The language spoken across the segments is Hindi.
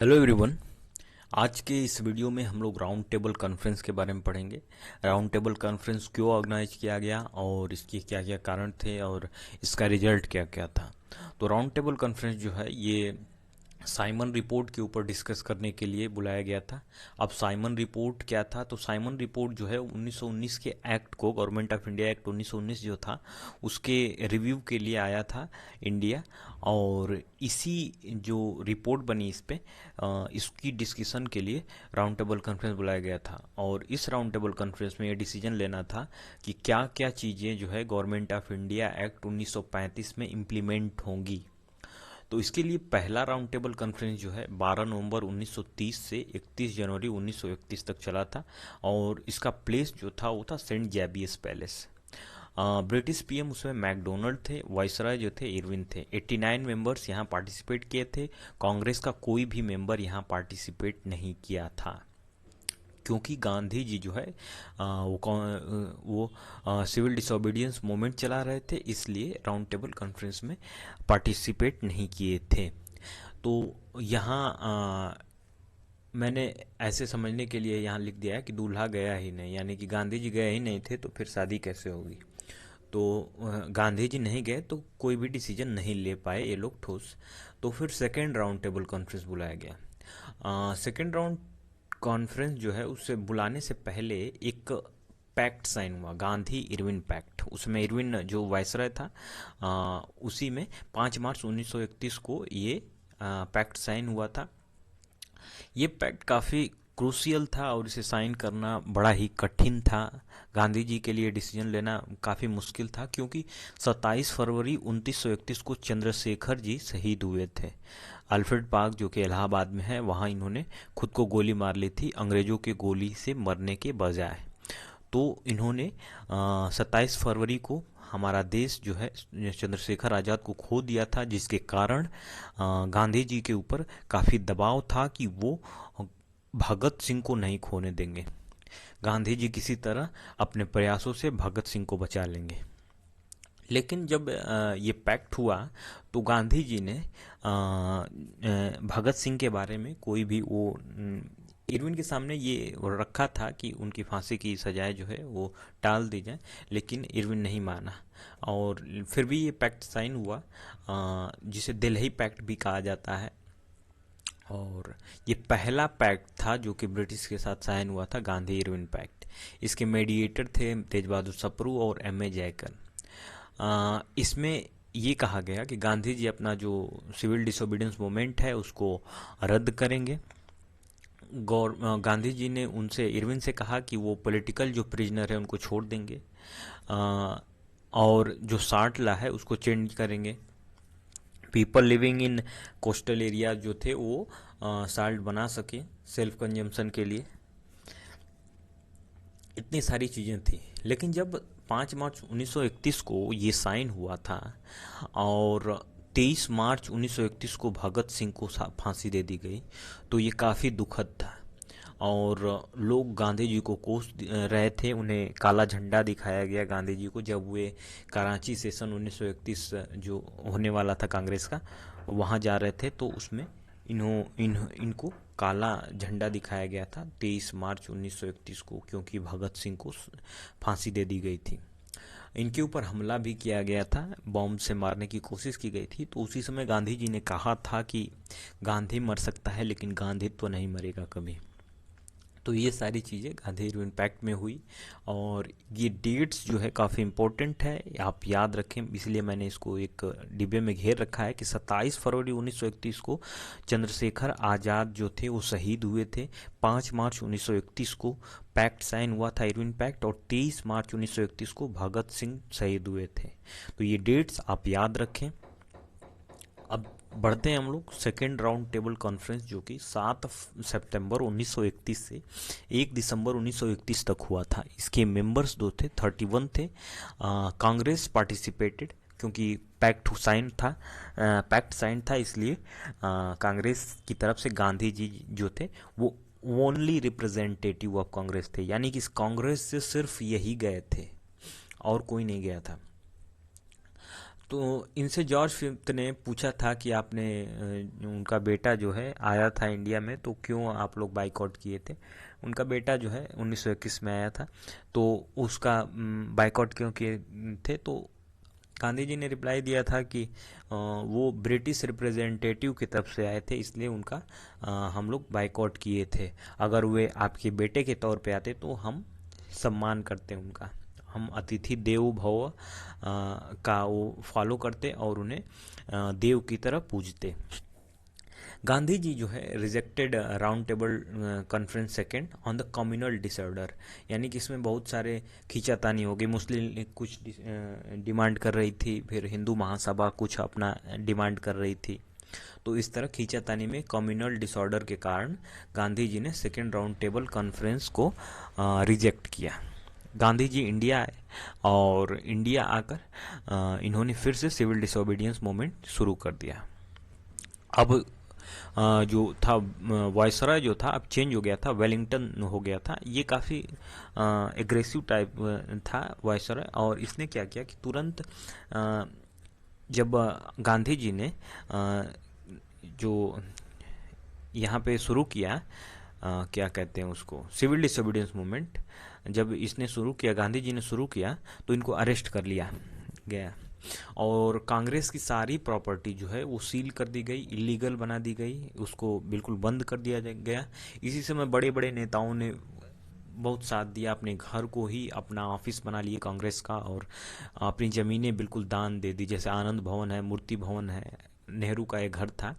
Hello everyone. आज के इस वीडियो में हम लोग राउंड टेबल कॉन्फ्रेंस के बारे में पढ़ेंगे। राउंड टेबल कॉन्फ्रेंस क्यों ऑर्गेनाइज किया गया और इसके क्या क्या कारण थे और इसका रिजल्ट क्या क्या था। तो राउंड टेबल कॉन्फ्रेंस जो है ये साइमन रिपोर्ट के ऊपर डिस्कस करने के लिए बुलाया गया था। अब साइमन रिपोर्ट क्या था, तो साइमन रिपोर्ट जो है 1919 के एक्ट को, गवर्नमेंट ऑफ इंडिया एक्ट 1919 जो था उसके रिव्यू के लिए आया था इंडिया। और इसी जो रिपोर्ट बनी इस पे इसकी डिस्कशन के लिए राउंड टेबल कॉन्फ्रेंस बुलाया गया था। और इस राउंड टेबल कॉन्फ्रेंस में ये डिसीजन लेना था कि क्या क्या चीज़ें जो है गवर्नमेंट ऑफ इंडिया एक्ट 1935 में इम्प्लीमेंट होंगी। तो इसके लिए पहला राउंड टेबल कॉन्फ्रेंस जो है 12 नवंबर 1930 से 31 जनवरी 1931 तक चला था। और इसका प्लेस जो था वो था सेंट जेबियस पैलेस। ब्रिटिश पीएम उसमें मैकडोनल्ड थे, वाइसराय जो थे इरविन थे। 89 मेंबर्स यहाँ पार्टिसिपेट किए थे। कांग्रेस का कोई भी मेंबर यहाँ पार्टिसिपेट नहीं किया था, क्योंकि गांधी जी जो है वो सिविल डिसोबीडियंस मूवमेंट चला रहे थे, इसलिए राउंड टेबल कॉन्फ्रेंस में पार्टिसिपेट नहीं किए थे। तो यहाँ मैंने ऐसे समझने के लिए यहाँ लिख दिया है कि दूल्हा गया ही नहीं, यानी कि गांधी जी गए ही नहीं थे तो फिर शादी कैसे होगी। तो गांधी जी नहीं गए तो कोई भी डिसीजन नहीं ले पाए ये लोग ठोस। तो फिर सेकेंड राउंड टेबल कॉन्फ्रेंस बुलाया गया। सेकेंड राउंड कॉन्फ्रेंस जो है उसे बुलाने से पहले एक पैक्ट साइन हुआ, गांधी इरविन पैक्ट। उसमें इरविन जो वायसराय था उसी में 5 मार्च 1931 को ये पैक्ट साइन हुआ था। ये पैक्ट काफ़ी क्रूसियल था और इसे साइन करना बड़ा ही कठिन था। गांधी जी के लिए डिसीजन लेना काफ़ी मुश्किल था, क्योंकि 27 फरवरी 2931 को चंद्रशेखर जी शहीद हुए थे। अल्फ्रेड पार्क जो कि इलाहाबाद में है, वहाँ इन्होंने खुद को गोली मार ली थी अंग्रेज़ों के गोली से मरने के बजाय। तो इन्होंने 27 फरवरी को हमारा देश जो है चंद्रशेखर आज़ाद को खो दिया था, जिसके कारण गांधी जी के ऊपर काफ़ी दबाव था कि वो भगत सिंह को नहीं खोने देंगे। गांधी जी किसी तरह अपने प्रयासों से भगत सिंह को बचा लेंगे। लेकिन जब ये पैक्ट हुआ तो गांधी जी ने भगत सिंह के बारे में कोई भी वो इरविन के सामने ये रखा था कि उनकी फांसी की सजाएं जो है वो टाल दी जाए, लेकिन इरविन नहीं माना। और फिर भी ये पैक्ट साइन हुआ, जिसे दिल्ली पैक्ट भी कहा जाता है। और ये पहला पैक्ट था जो कि ब्रिटिश के साथ साइन हुआ था, गांधी इरविन पैक्ट। इसके मेडिएटर थे तेज बहादुर सप्रू और एम ए जयकर। इसमें ये कहा गया कि गांधी जी अपना जो सिविल डिसोबीडियंस मूवमेंट है उसको रद्द करेंगे। गांधी जी ने उनसे, इरविन से कहा कि वो पॉलिटिकल जो प्रिजनर है उनको छोड़ देंगे, और जो 60 ला है उसको चेंज करेंगे। People living in coastal area जो थे वो साल्ट बना सके सेल्फ कंजम्पशन के लिए। इतनी सारी चीज़ें थी। लेकिन जब 5 मार्च 1931 को ये साइन हुआ था और 23 मार्च 1931 को भगत सिंह को फांसी दे दी गई, तो ये काफ़ी दुखद था। और लोग गांधी जी को कोस रहे थे, उन्हें काला झंडा दिखाया गया गांधी जी को जब वे कराची सेशन 1931 जो होने वाला था कांग्रेस का, वहाँ जा रहे थे। तो उसमें इनको काला झंडा दिखाया गया था 23 मार्च 1931 को, क्योंकि भगत सिंह को फांसी दे दी गई थी। इनके ऊपर हमला भी किया गया था, बॉम्ब से मारने की कोशिश की गई थी। तो उसी समय गांधी जी ने कहा था कि गांधी मर सकता है लेकिन गांधी तो नहीं मरेगा कभी। तो ये सारी चीज़ें गांधी इरविन पैक्ट में हुई। और ये डेट्स जो है काफ़ी इम्पोर्टेंट है, आप याद रखें, इसलिए मैंने इसको एक डिब्बे में घेर रखा है कि 27 फरवरी 1931 को चंद्रशेखर आज़ाद जो थे वो शहीद हुए थे। 5 मार्च 1931 को पैक्ट साइन हुआ था, इरविन पैक्ट, और 23 मार्च 1931 को भगत सिंह शहीद हुए थे। तो ये डेट्स आप याद रखें। अब बढ़ते हैं हम लोग सेकेंड राउंड टेबल कॉन्फ्रेंस, जो कि 7 सितंबर 1931 से 1 दिसंबर 1931 तक हुआ था। इसके मेंबर्स दो थे, 31 थे। कांग्रेस पार्टिसिपेटेड, क्योंकि पैक्ट साइन था, इसलिए कांग्रेस की तरफ से गांधी जी जो थे वो ओनली रिप्रेजेंटेटिव ऑफ कांग्रेस थे, यानी कि इस कांग्रेस से सिर्फ यही गए थे और कोई नहीं गया था। तो इनसे जॉर्ज फिफ्थ ने पूछा था कि आपने उनका बेटा जो है आया था इंडिया में, तो क्यों आप लोग बाइकआउट किए थे। उनका बेटा जो है 1921 में आया था, तो उसका बाइकआउट क्यों किए थे। तो गांधी जी ने रिप्लाई दिया था कि वो ब्रिटिश रिप्रेजेंटेटिव की तरफ से आए थे, इसलिए उनका हम लोग बाइकआउट किए थे। अगर वे आपके बेटे के तौर पे आते तो हम सम्मान करते उनका, हम अतिथि देवो भव का वो फॉलो करते और उन्हें देव की तरह पूजते। गांधी जी जो है rejected round table conference second on the communal disorder, यानी कि इसमें बहुत सारे खींचातानी हो गई। मुस्लिम लीग कुछ डिमांड कर रही थी, फिर हिंदू महासभा कुछ अपना डिमांड कर रही थी। तो इस तरह खींचातानी में कम्युनल डिसऑर्डर के कारण गांधी जी ने सेकेंड राउंड टेबल कॉन्फ्रेंस को रिजेक्ट किया। गांधी जी इंडिया आए और इंडिया आकर इन्होंने फिर से सिविल डिसोबीडियंस मूवमेंट शुरू कर दिया। अब जो था वायसराय जो था अब चेंज हो गया था, वेलिंगटन हो गया था। ये काफ़ी एग्रेसिव टाइप था वायसराय, और इसने क्या किया कि तुरंत जब गांधी जी ने जो यहाँ पे शुरू किया, क्या कहते हैं उसको, सिविल डिसोबीडियंस मूवमेंट, जब इसने शुरू किया, गांधी जी ने शुरू किया, तो इनको अरेस्ट कर लिया गया और कांग्रेस की सारी प्रॉपर्टी जो है वो सील कर दी गई, इलीगल बना दी गई, उसको बिल्कुल बंद कर दिया गया। इसी समय बड़े बड़े नेताओं ने बहुत साथ दिया, अपने घर को ही अपना ऑफिस बना लिए कांग्रेस का, और अपनी ज़मीनें बिल्कुल दान दे दी। जैसे आनंद भवन है, मूर्ति भवन है, नेहरू का एक घर था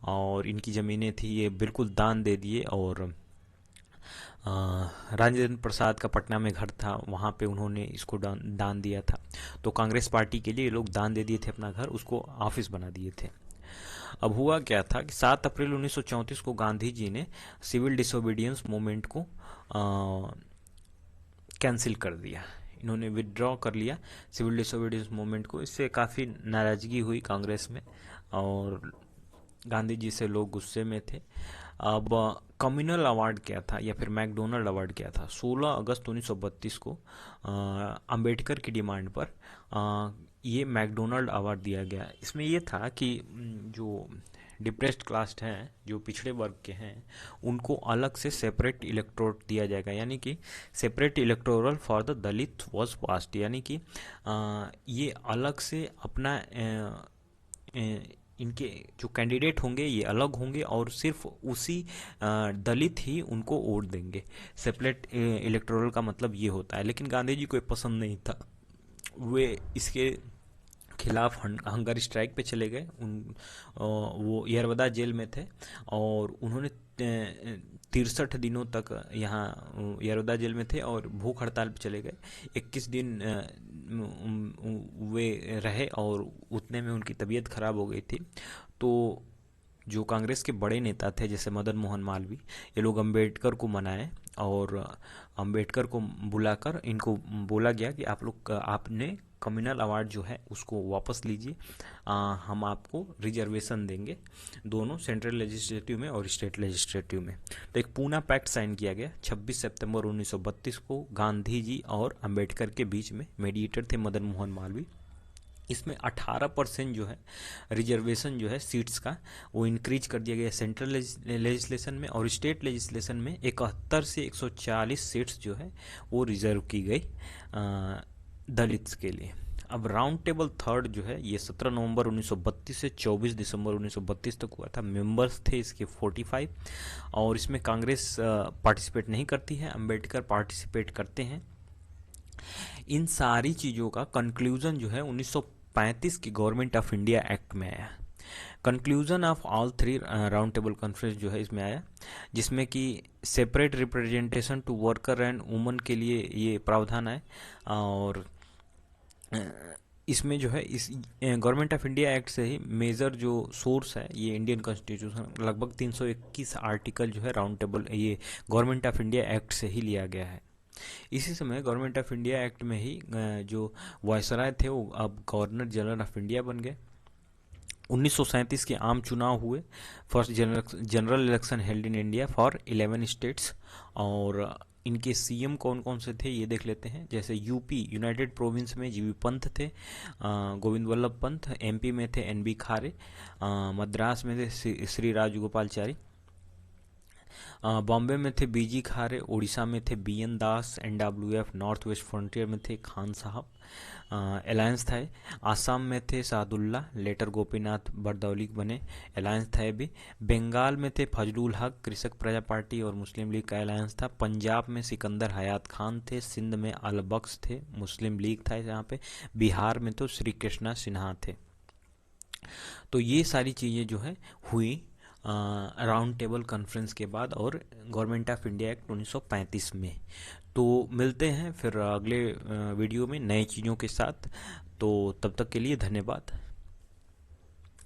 और इनकी ज़मीनें थी, ये बिल्कुल दान दे दिए। और राजेंद्र प्रसाद का पटना में घर था, वहाँ पे उन्होंने इसको दान दिया था। तो कांग्रेस पार्टी के लिए ये लोग दान दे दिए थे अपना घर, उसको ऑफिस बना दिए थे। अब हुआ क्या था कि 7 अप्रैल 1934 को गांधी जी ने सिविल डिसोबीडियंस मूवमेंट को कैंसिल कर दिया, इन्होंने विदड्रॉ कर लिया सिविल डिसोबीडियंस मूवमेंट को। इससे काफ़ी नाराज़गी हुई कांग्रेस में और गांधी जी से लोग गुस्से में थे। अब कम्युनल अवार्ड क्या था या फिर मैकडोनल्ड अवार्ड क्या था। 16 अगस्त 1932 को अंबेडकर की डिमांड पर ये मैकडोनल्ड अवार्ड दिया गया। इसमें ये था कि जो डिप्रेस्ड क्लास हैं, जो पिछड़े वर्ग के हैं, उनको अलग से सेपरेट इलेक्टोरेट दिया जाएगा, यानी कि separate electoral for the Dalit was passed, यानी कि ये अलग से अपना इनके जो कैंडिडेट होंगे ये अलग होंगे और सिर्फ उसी दलित ही उनको वोट देंगे। सेपरेट इलेक्टोरल का मतलब ये होता है। लेकिन गांधी जी को ये पसंद नहीं था, वे इसके खिलाफ हंगर स्ट्राइक पे चले गए। वो यरवदा जेल में थे और उन्होंने 63 दिनों तक यहाँ यरवदा जेल में थे और भूख हड़ताल पे चले गए। 21 दिन वे रहे और उतने में उनकी तबीयत खराब हो गई थी। तो जो कांग्रेस के बड़े नेता थे जैसे मदन मोहन मालवीय, ये लोग अंबेडकर को मनाए और अंबेडकर को बुलाकर इनको बोला गया कि आप लोग आपने कम्युनल अवार्ड जो है उसको वापस लीजिए, हम आपको रिजर्वेशन देंगे दोनों सेंट्रल लेजिस्लेटिव में और स्टेट लेजिस्लेटिव में। तो एक पूना पैक्ट साइन किया गया 26 सितंबर 1932 को गांधी जी और अंबेडकर के बीच में। मीडिएटर थे मदन मोहन मालवीय। इसमें 18% जो है रिजर्वेशन जो है सीट्स का वो इंक्रीज कर दिया गया सेंट्रल लेजिस्लेशन में, और स्टेट लेजिस्लेशन में 71 से 140 सीट्स जो है वो रिजर्व की गई दलित्स के लिए। अब राउंड टेबल थर्ड जो है ये 17 नवंबर 1932 से 24 दिसंबर 1932 तक हुआ था। मेंबर्स थे इसके 45 और इसमें कांग्रेस पार्टिसिपेट नहीं करती है, अंबेडकर पार्टिसिपेट करते हैं। इन सारी चीज़ों का कंक्लूजन जो है 1935 की गवर्नमेंट ऑफ इंडिया एक्ट में आया। Conclusion of all 3 round table conference जो है इसमें आया, जिसमें कि separate representation to worker and woman के लिए ये प्रावधान है। और इसमें जो है इस गवर्नमेंट ऑफ इंडिया एक्ट से ही मेजर जो सोर्स है ये इंडियन कॉन्स्टिट्यूशन, लगभग 321 आर्टिकल जो है राउंड टेबल ये गवर्नमेंट ऑफ इंडिया एक्ट से ही लिया गया है। इसी समय गवर्नमेंट ऑफ इंडिया एक्ट में ही जो वायसराय थे वो अब गवर्नर जनरल ऑफ इंडिया बन गए। 1937 के आम चुनाव हुए, first general election held in India for 11 states, और इनके सीएम कौन कौन से थे ये देख लेते हैं। जैसे यूपी यूनाइटेड प्रोविंस में जीवी पंत थे, गोविंद वल्लभ पंत। एमपी में थे एनबी खारे, मद्रास में थे श्री राजगोपालचारी, बॉम्बे में थे बीजी खारे, उड़ीसा में थे बीएन दास, एनडब्ल्यूएफ नॉर्थ वेस्ट फ्रंटियर में थे खान साहब, अलायंस था। आसाम में थे सादुल्ला, लेटर गोपीनाथ बरदौली बने, अलायंस था भी। बंगाल में थे फजलुल हक, कृषक प्रजा पार्टी और मुस्लिम लीग का अलायंस था। पंजाब में सिकंदर हयात खान थे, सिंध में अल बख्श थे, मुस्लिम लीग था यहाँ पे। बिहार में तो श्री कृष्णा सिन्हा थे। तो ये सारी चीज़ें जो है हुई राउंड टेबल कॉन्फ्रेंस के बाद और गवर्नमेंट ऑफ इंडिया एक्ट 1935 में। तो मिलते हैं फिर अगले वीडियो में नए चीज़ों के साथ। तो तब तक के लिए धन्यवाद।